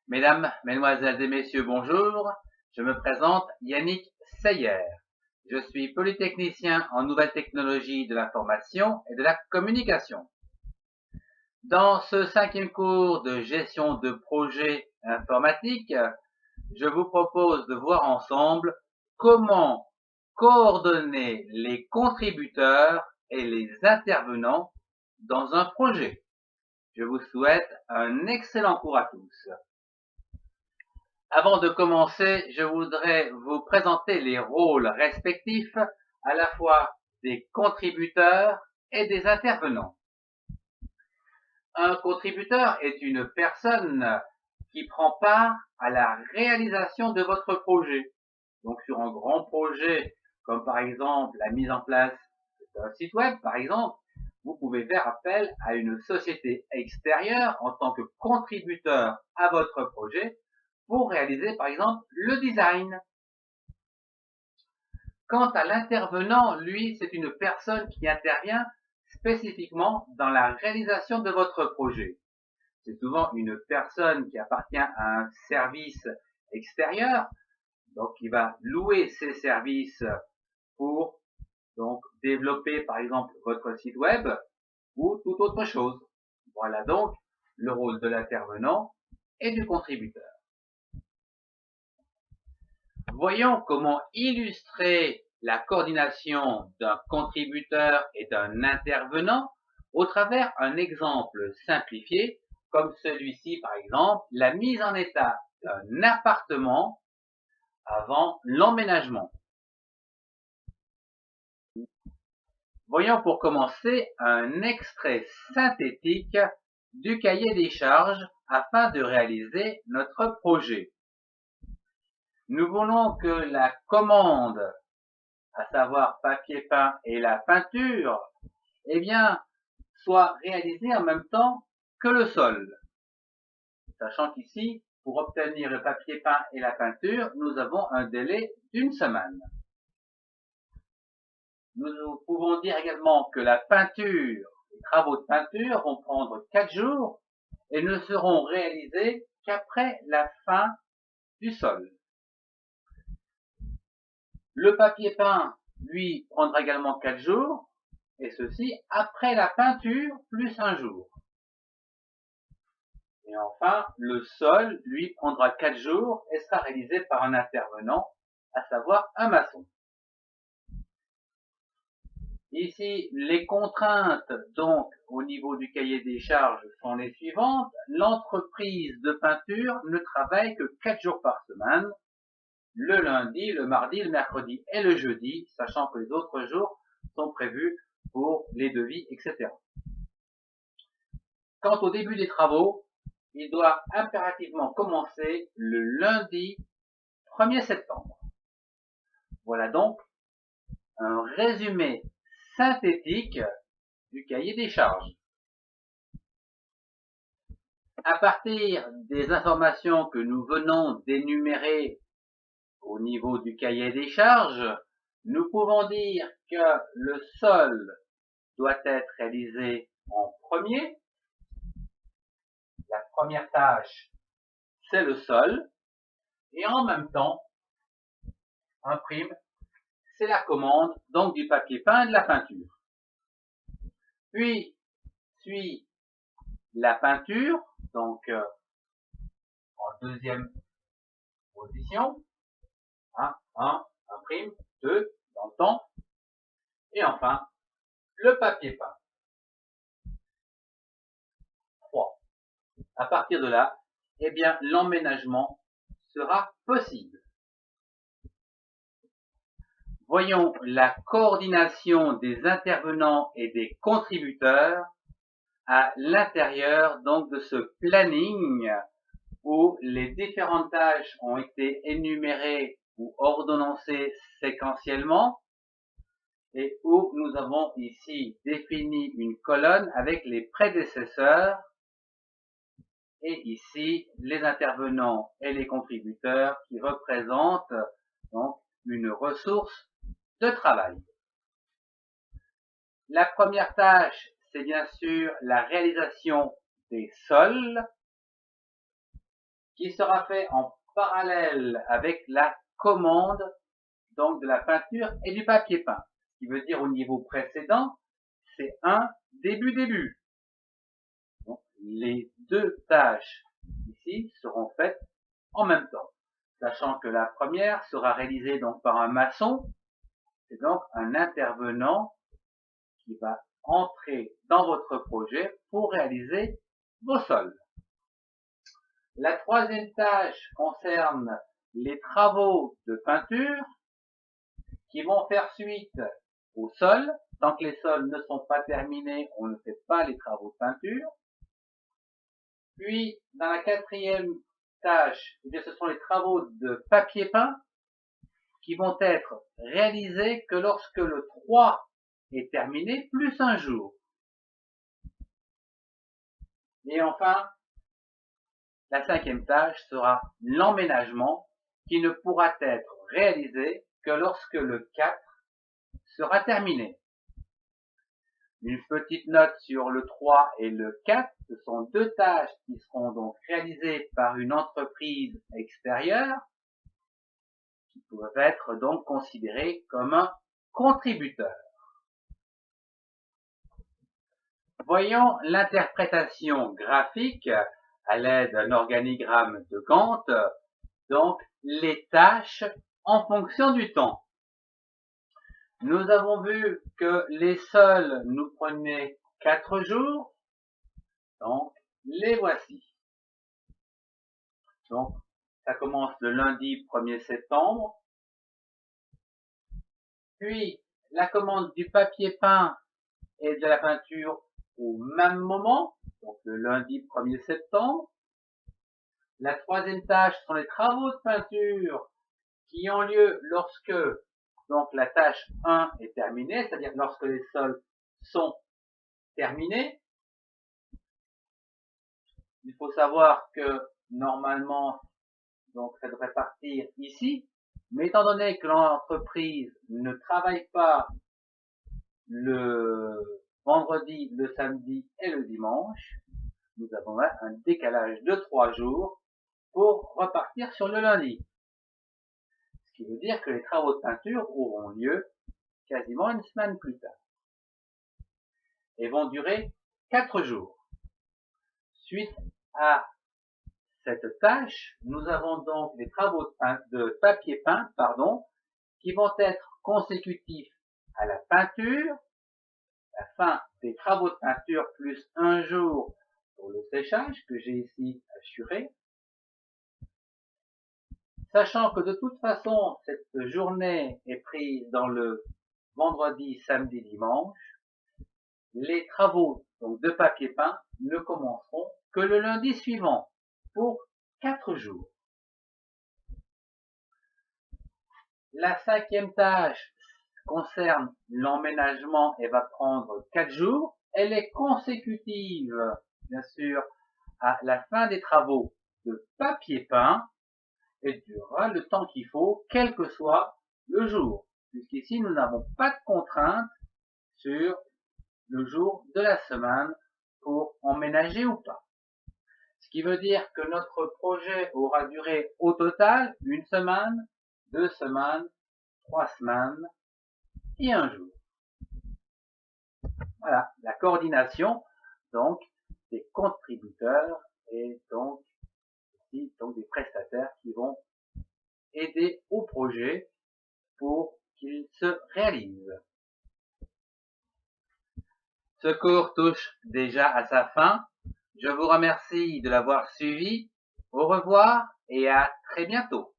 Mesdames, Mesdemoiselles et Messieurs, bonjour. Je me présente Yannick Seyer. Je suis polytechnicien en nouvelles technologies de l'information et de la communication. Dans ce 5e cours de gestion de projet informatique, je vous propose de voir ensemble comment coordonner les contributeurs et les intervenants dans un projet. Je vous souhaite un excellent cours à tous. Avant de commencer, je voudrais vous présenter les rôles respectifs à la fois des contributeurs et des intervenants. Un contributeur est une personne qui prend part à la réalisation de votre projet. Donc sur un grand projet, comme par exemple la mise en place d'un site web, par exemple, vous pouvez faire appel à une société extérieure en tant que contributeur à votre projet pour réaliser par exemple le design. Quant à l'intervenant, lui, c'est une personne qui intervient spécifiquement dans la réalisation de votre projet. C'est souvent une personne qui appartient à un service extérieur, donc qui va louer ses services pour donc développer par exemple votre site web ou toute autre chose. Voilà donc le rôle de l'intervenant et du contributeur. Voyons comment illustrer la coordination d'un contributeur et d'un intervenant au travers un exemple simplifié comme celui-ci par exemple, la mise en état d'un appartement avant l'emménagement. Voyons pour commencer un extrait synthétique du cahier des charges afin de réaliser notre projet. Nous voulons que la commande, à savoir papier peint et la peinture, eh bien, soit réalisée en même temps que le sol. Sachant qu'ici, pour obtenir le papier peint et la peinture, nous avons un délai d'une semaine. Nous pouvons dire également que la peinture, les travaux de peinture vont prendre 4 jours et ne seront réalisés qu'après la fin du sol. Le papier peint, lui, prendra également 4 jours, et ceci après la peinture plus un jour. Et enfin, le sol, lui, prendra 4 jours et sera réalisé par un intervenant, à savoir un maçon. Ici, les contraintes, donc, au niveau du cahier des charges sont les suivantes. L'entreprise de peinture ne travaille que 4 jours par semaine, le lundi, le mardi, le mercredi et le jeudi, sachant que les autres jours sont prévus pour les devis, etc. Quant au début des travaux, il doit impérativement commencer le lundi 1er septembre. Voilà donc un résumé synthétique du cahier des charges. À partir des informations que nous venons d'énumérer au niveau du cahier des charges, nous pouvons dire que le sol doit être réalisé en premier. La première tâche, c'est le sol. Et en même temps, imprime, c'est la commande, donc du papier peint et de la peinture. Puis, suit la peinture, donc en deuxième position. 1, imprime, 2, dans le temps. Et enfin, le papier peint. 3. À partir de là, eh bien, l'emménagement sera possible. Voyons la coordination des intervenants et des contributeurs à l'intérieur donc de ce planning où les différentes tâches ont été énumérées ou ordonnancées séquentiellement et où nous avons ici défini une colonne avec les prédécesseurs et ici les intervenants et les contributeurs qui représentent donc une ressource de travail. La première tâche, c'est bien sûr la réalisation des sols qui sera fait en parallèle avec la commande donc de la peinture et du papier peint. Ce qui veut dire au niveau précédent, c'est un début. Donc, les deux tâches ici seront faites en même temps, sachant que la première sera réalisée donc par un maçon, c'est donc un intervenant qui va entrer dans votre projet pour réaliser vos sols. La troisième tâche concerne les travaux de peinture qui vont faire suite au sol. Tant que les sols ne sont pas terminés, on ne fait pas les travaux de peinture. Puis, dans la quatrième tâche, eh bien, ce sont les travaux de papier peint qui vont être réalisés que lorsque le 3 est terminé, plus un jour. Et enfin, la cinquième tâche sera l'emménagement qui ne pourra être réalisé que lorsque le 4 sera terminé. Une petite note sur le 3 et le 4, ce sont deux tâches qui seront donc réalisées par une entreprise extérieure qui peuvent être donc considérées comme un contributeur. Voyons l'interprétation graphique à l'aide d'un organigramme de Gantt, donc les tâches en fonction du temps. Nous avons vu que les sols nous prenaient 4 jours, donc les voici. Donc ça commence le lundi 1er septembre, puis la commande du papier peint et de la peinture au même moment, donc le lundi 1er septembre. La troisième tâche sont les travaux de peinture qui ont lieu lorsque donc la tâche 1 est terminée, c'est-à-dire lorsque les sols sont terminés. Il faut savoir que normalement, donc ça devrait partir ici, mais étant donné que l'entreprise ne travaille pas le vendredi, le samedi et le dimanche, nous avons là un décalage de 3 jours pour repartir sur le lundi. Ce qui veut dire que les travaux de peinture auront lieu quasiment une semaine plus tard et vont durer 4 jours. Suite à cette tâche, nous avons donc les travaux de papier peint, qui vont être consécutifs à la peinture, la fin des travaux de peinture plus un jour pour le séchage que j'ai ici assuré. Sachant que de toute façon, cette journée est prise dans le vendredi, samedi, dimanche, les travaux donc de papier peint ne commenceront que le lundi suivant pour 4 jours. La cinquième tâche concerne l'emménagement et va prendre 4 jours. Elle est consécutive, bien sûr, à la fin des travaux de papier peint et durera le temps qu'il faut, quel que soit le jour. Puisqu'ici, nous n'avons pas de contrainte sur le jour de la semaine pour emménager ou pas. Ce qui veut dire que notre projet aura duré au total 1 semaine, 2 semaines, 3 semaines et 1 jour. Voilà, la coordination donc des contributeurs et donc aussi donc des prestataires qui vont aider au projet pour qu'il se réalise. Ce cours touche déjà à sa fin. Je vous remercie de l'avoir suivi. Au revoir et à très bientôt.